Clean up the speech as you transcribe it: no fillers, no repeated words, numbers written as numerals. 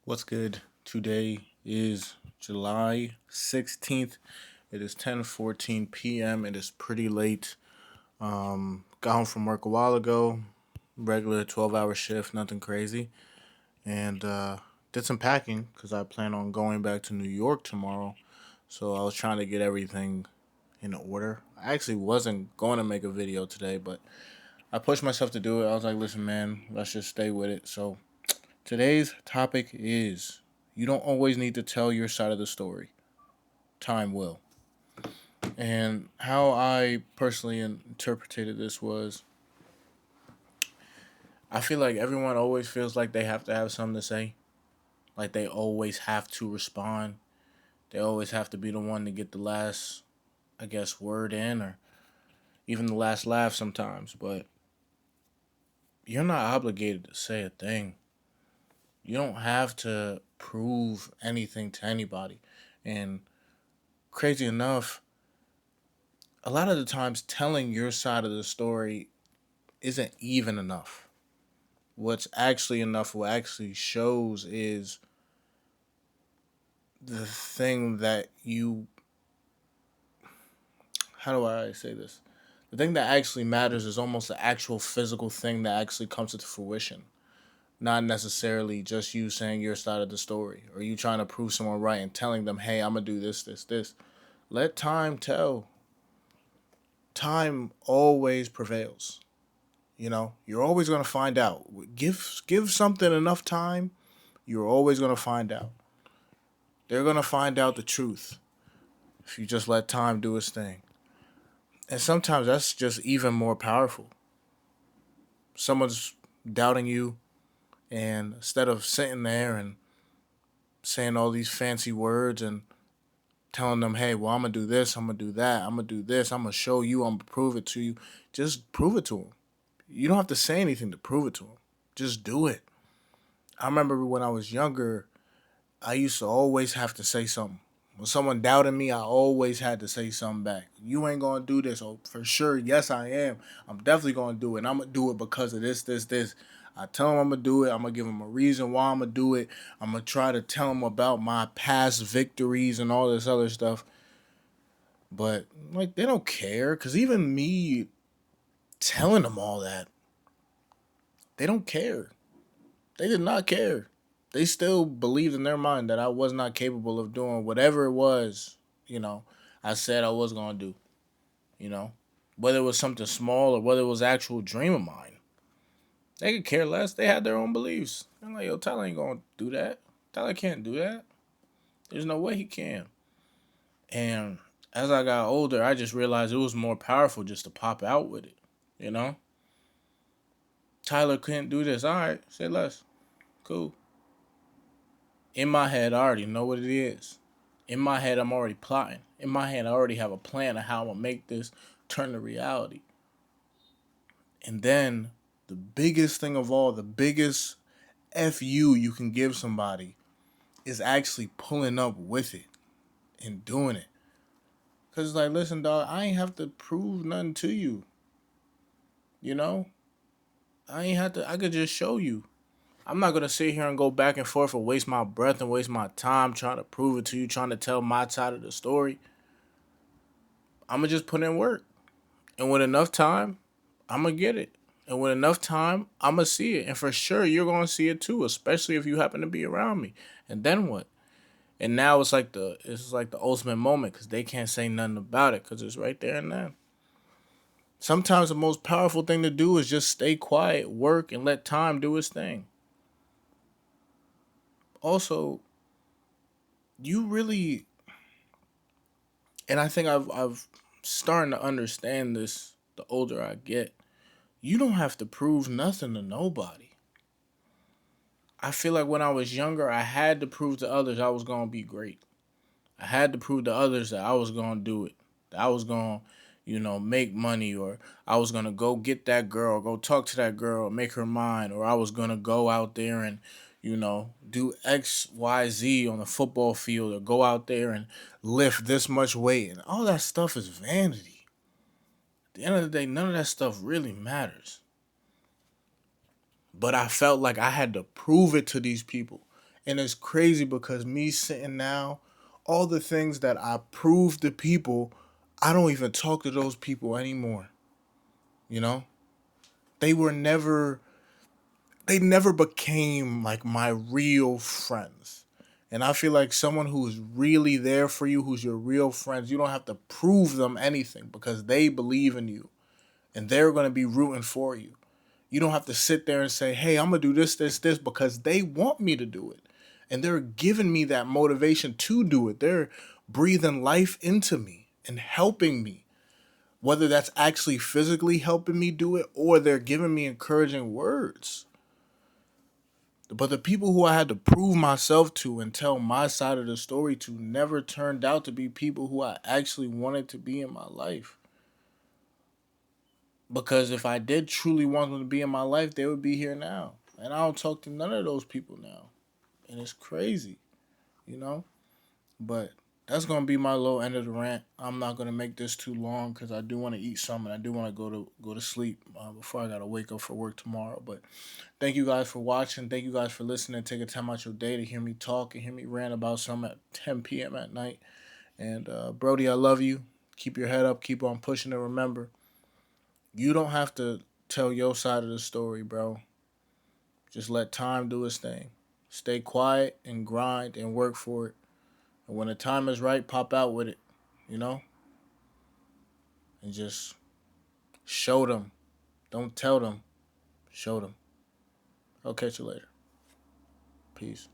What's good? Today is July 16th. It is 10:14 p.m. It is pretty late. Got home from work a while ago. Regular 12-hour shift, nothing crazy. And did some packing cuz I plan on going back to New York tomorrow. So I was trying to get everything in order. I actually wasn't going to make a video today, but I pushed myself to do it. I was like, "Listen, man, let's just stay with it." So today's topic is you don't always need to tell your side of the story. Time will. And how I personally interpreted this was I feel like everyone always feels like they have to have something to say. Like they always have to respond. They always have to be the one to get the last, I guess, word in or even the last laugh sometimes. But you're not obligated to say a thing. You don't have to prove anything to anybody. And crazy enough, a lot of the times telling your side of the story isn't even enough. What's actually enough, what actually shows is the thing that you, how do I say this? The thing that actually matters is almost the actual physical thing that actually comes to fruition. Not necessarily just you saying your side of the story or you trying to prove someone right and telling them, hey, I'm going to do this, this, this. Let time tell. Time always prevails. You're always going to find out. Give something enough time, you're always going to find out. They're going to find out the truth if you just let time do its thing. And sometimes that's just even more powerful. Someone's doubting you, and instead of sitting there and saying all these fancy words and telling them, hey, well, I'm going to do this, I'm going to do that, I'm going to do this, I'm going to show you, I'm going to prove it to you, just prove it to them. You don't have to say anything to prove it to them. Just do it. I remember when I was younger, I used to always have to say something. When someone doubted me, I always had to say something back. You ain't gonna do this. Oh, for sure, yes, I am. I'm definitely gonna do it. And I'm gonna do it because of this, this, this. I tell them I'm gonna do it. I'm gonna give them a reason why I'm gonna do it. I'm gonna try to tell them about my past victories and all this other stuff. But like they don't care, cause even me telling them all that, they don't care. They did not care. They still believed in their mind that I was not capable of doing whatever it was, you know, I said I was gonna do, you know. Whether it was something small or whether it was actual dream of mine. They could care less. They had their own beliefs. I'm like, yo, Tyler ain't gonna do that. Tyler can't do that. There's no way he can. And as I got older, I just realized it was more powerful just to pop out with it, you know? Tyler couldn't do this. All right, say less. Cool. In my head, I already know what it is. In my head, I'm already plotting. In my head, I already have a plan of how I'm gonna make this turn to reality. And then the biggest thing of all, the biggest FU you can give somebody is actually pulling up with it and doing it. Cause it's like, listen, dog, I ain't have to prove nothing to you. You know? I ain't have to I could just show you. I'm not gonna sit here and go back and forth and waste my breath and waste my time trying to prove it to you, trying to tell my side of the story. I'm gonna just put in work. And with enough time, I'm gonna get it. And with enough time, I'm gonna see it. And for sure, you're gonna see it too, especially if you happen to be around me. And then what? And now it's like the ultimate moment because they can't say nothing about it because it's right there and then. Sometimes the most powerful thing to do is just stay quiet, work, and let time do its thing. Also, you really, and I think I've starting to understand this the older I get. You don't have to prove nothing to nobody. I feel like when I was younger, I had to prove to others I was gonna be great. I had to prove to others that I was gonna do it. That I was gonna, make money, or I was gonna go get that girl, go talk to that girl, make her mine, or I was gonna go out there and, do X, Y, Z on the football field, or go out there and lift this much weight, and all that stuff is vanity. At the end of the day, none of that stuff really matters. But I felt like I had to prove it to these people. And it's crazy because me sitting now, all the things that I proved to people, I don't even talk to those people anymore. You know? They were never they never became like my real friends. And I feel like someone who's really there for you, who's your real friends, you don't have to prove them anything because they believe in you and they're going to be rooting for you. You don't have to sit there and say, hey, I'm going to do this, this, this because they want me to do it. And they're giving me that motivation to do it. They're breathing life into me and helping me, whether that's actually physically helping me do it or they're giving me encouraging words. But the people who I had to prove myself to and tell my side of the story to never turned out to be people who I actually wanted to be in my life. Because if I did truly want them to be in my life, they would be here now. And I don't talk to none of those people now. And it's crazy, you know? But that's gonna be my little end of the rant. I'm not gonna make this too long because I do want to eat something. I do want to go to sleep before I gotta wake up for work tomorrow. But thank you guys for watching. Thank you guys for listening. Take a time out your day to hear me talk and hear me rant about something at 10 p.m. at night. And Brody, I love you. Keep your head up. Keep on pushing. And remember, you don't have to tell your side of the story, bro. Just let time do its thing. Stay quiet and grind and work for it. And when the time is right, pop out with it, you know? And just show them. Don't tell them. Show them. I'll catch you later. Peace.